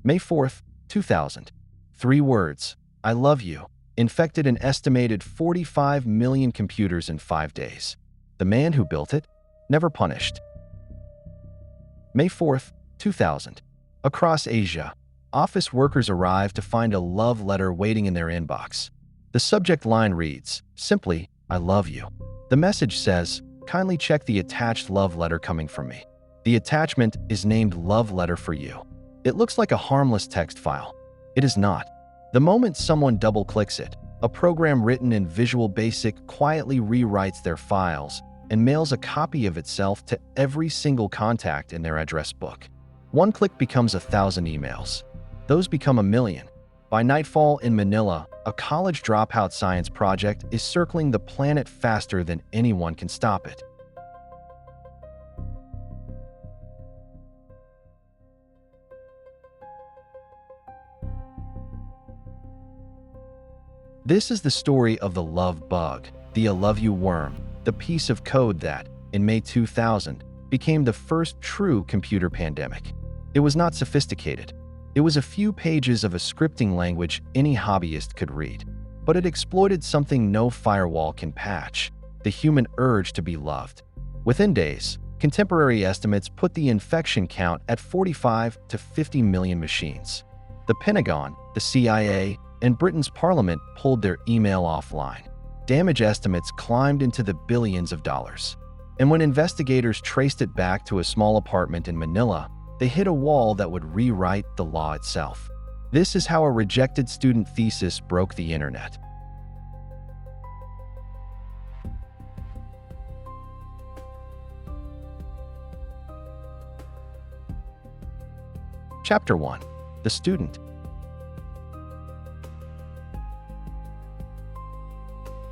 May 4th, 2000. 3 words, I love you, infected an estimated 45 million computers in 5 days. The man who built it, never punished. May 4th, 2000. Across Asia, office workers arrive to find a love letter waiting in their inbox. The subject line reads, simply, I love you. The message says, kindly check the attached love letter coming from me. The attachment is named Love Letter for You. It looks like a harmless text file. It is not. The moment someone double-clicks it, a program written in Visual Basic quietly rewrites their files and mails a copy of itself to every single contact in their address book. One click becomes 1,000 emails. Those become 1,000,000. By nightfall in Manila, a college dropout science project is circling the planet faster than anyone can stop it. This is the story of the love bug, the I love you worm, the piece of code that, in May 2000, became the first true computer pandemic. It was not sophisticated. It was a few pages of a scripting language any hobbyist could read. But it exploited something no firewall can patch, the human urge to be loved. Within days, contemporary estimates put the infection count at 45 to 50 million machines. The Pentagon, the CIA, and Britain's parliament pulled their email offline. Damage estimates climbed into the billions of dollars. And when investigators traced it back to a small apartment in Manila, they hit a wall that would rewrite the law itself. This is how a rejected student thesis broke the internet. Chapter 1. The Student.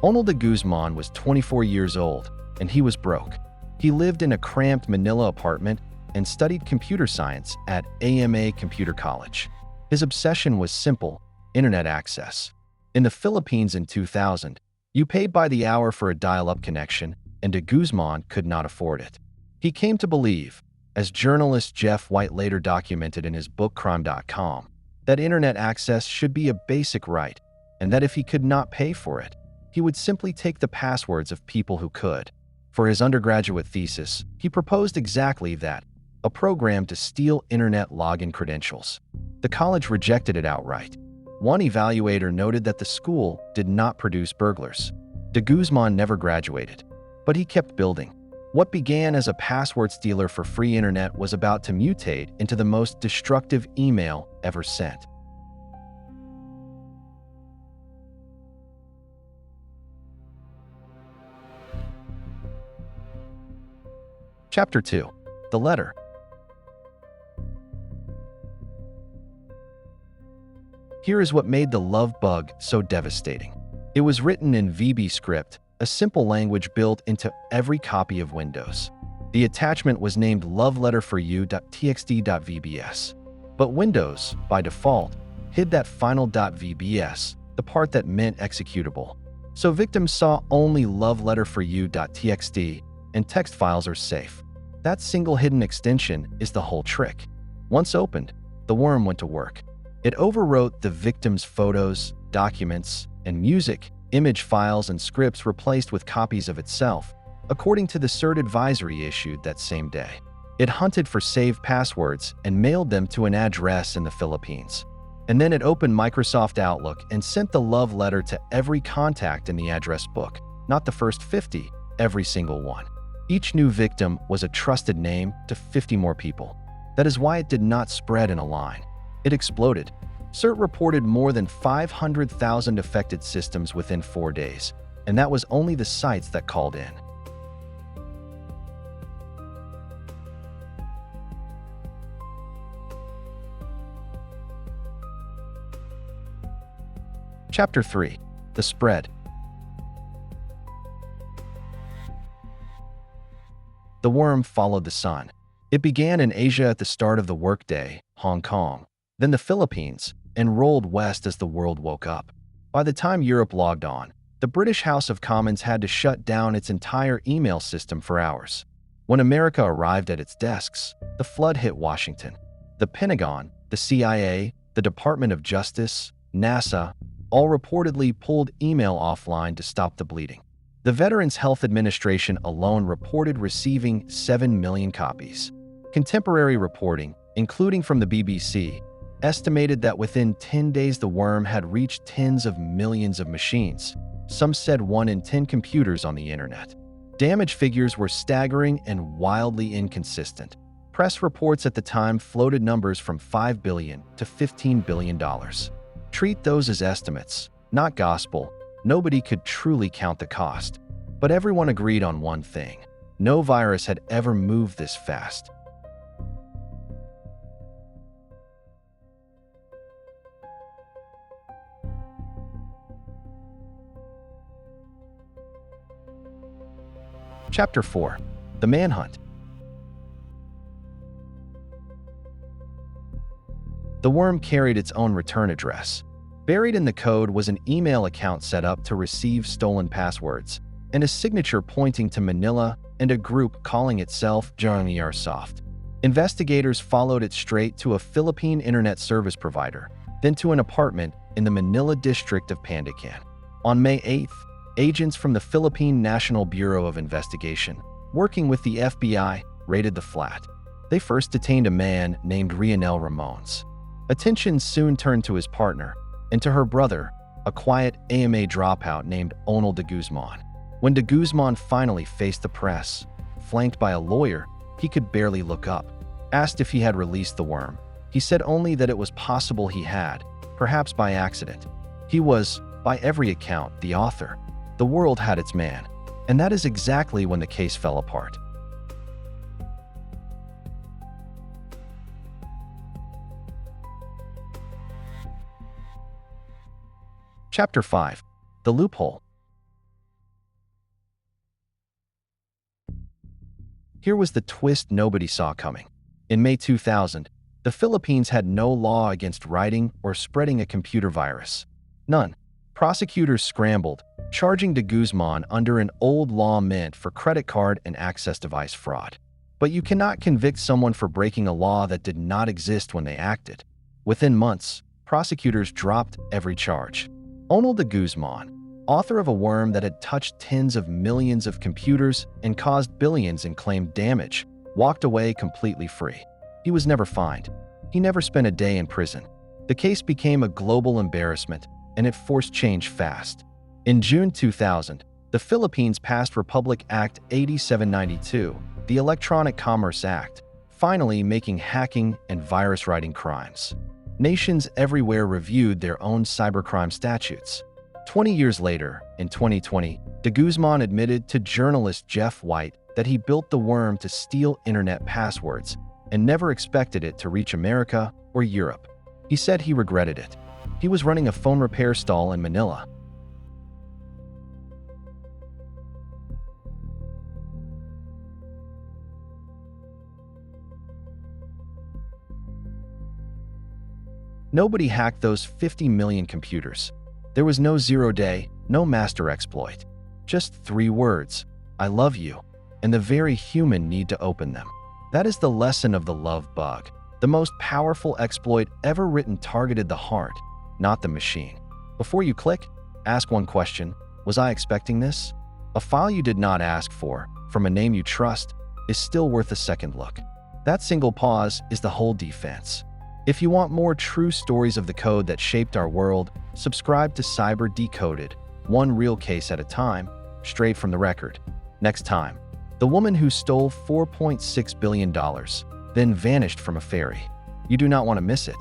Onel de Guzman was 24 years old, and he was broke. He lived in a cramped Manila apartment and studied computer science at AMA Computer College. His obsession was simple: internet access. In the Philippines in 2000, you paid by the hour for a dial-up connection, and de Guzman could not afford it. He came to believe, as journalist Jeff White later documented in his book Crime.com, that internet access should be a basic right, and that if he could not pay for it, he would simply take the passwords of people who could. For his undergraduate thesis, he proposed exactly that, a program to steal internet login credentials. The college rejected it outright. One evaluator noted that the school did not produce burglars. De Guzman never graduated, but he kept building. What began as a password stealer for free internet was about to mutate into the most destructive email ever sent. Chapter 2. The Letter. Here is what made the love bug so devastating. It was written in VB script, a simple language built into every copy of Windows. The attachment was named loveletterforyou.txt.vbs. But Windows, by default, hid that final .vbs, the part that meant executable. So victims saw only loveletterforyou.txt, and text files are safe. That single hidden extension is the whole trick. Once opened, the worm went to work. It overwrote the victim's photos, documents, and music, image files, and scripts replaced with copies of itself, according to the CERT advisory issued that same day. It hunted for saved passwords and mailed them to an address in the Philippines. And then it opened Microsoft Outlook and sent the love letter to every contact in the address book, not the first 50, every single one. Each new victim was a trusted name to 50 more people. That is why it did not spread in a line. It exploded. CERT reported more than 500,000 affected systems within 4 days, and that was only the sites that called in. Chapter 3. The Spread. The worm followed the sun. It began in Asia at the start of the workday, Hong Kong, then the Philippines, and rolled west as the world woke up. By the time Europe logged on, the British House of Commons had to shut down its entire email system for hours. When America arrived at its desks, the flood hit Washington. The Pentagon, the The CIA, the Department of Justice, NASA, all reportedly pulled email offline to stop the bleeding. The Veterans Health Administration alone reported receiving 7 million copies. Contemporary reporting, including from the BBC, estimated that within 10 days the worm had reached tens of millions of machines. Some said 1 in 10 computers on the internet. Damage figures were staggering and wildly inconsistent. Press reports at the time floated numbers from $5 billion to $15 billion. Treat those as estimates, not gospel. Nobody could truly count the cost. But everyone agreed on one thing: no virus had ever moved this fast. Chapter 4. The Manhunt. The worm carried its own return address. Buried in the code was an email account set up to receive stolen passwords, and a signature pointing to Manila and a group calling itself Soft. Investigators followed it straight to a Philippine internet service provider, then to an apartment in the Manila district of Pandacan. On May 8th, agents from the Philippine National Bureau of Investigation, working with the FBI, raided the flat. They first detained a man named Rionel Ramones. Attention soon turned to his partner, and to her brother, a quiet AMA dropout named Onel de Guzman. When de Guzman finally faced the press, flanked by a lawyer, he could barely look up. Asked if he had released the worm, he said only that it was possible he had, perhaps by accident. He was, by every account, the author. The world had its man, and that is exactly when the case fell apart. Chapter 5. The Loophole. Here was the twist nobody saw coming. In May 2000, the Philippines had no law against writing or spreading a computer virus. None. Prosecutors scrambled, charging de Guzman under an old law meant for credit card and access device fraud. But you cannot convict someone for breaking a law that did not exist when they acted. Within months, prosecutors dropped every charge. Onel de Guzman, author of a worm that had touched tens of millions of computers and caused billions in claimed damage, walked away completely free. He was never fined. He never spent a day in prison. The case became a global embarrassment, and it forced change fast. In June 2000, the Philippines passed Republic Act 8792, the Electronic Commerce Act, finally making hacking and virus writing crimes. Nations everywhere reviewed their own cybercrime statutes. 20 years later, in 2020, de Guzman admitted to journalist Jeff White that he built the worm to steal internet passwords and never expected it to reach America or Europe. He said he regretted it. He was running a phone repair stall in Manila. Nobody hacked those 50 million computers. There was no zero day, no master exploit. Just 3 words: I love you, and the very human need to open them. That is the lesson of the love bug. The most powerful exploit ever written targeted the heart, not the machine. Before you click, ask one question: was I expecting this? A file you did not ask for, from a name you trust, is still worth a second look. That single pause is the whole defense. If you want more true stories of the code that shaped our world, subscribe to Cyber Decoded, one real case at a time, straight from the record. Next time, the woman who stole $4.6 billion, then vanished from a ferry. You do not want to miss it.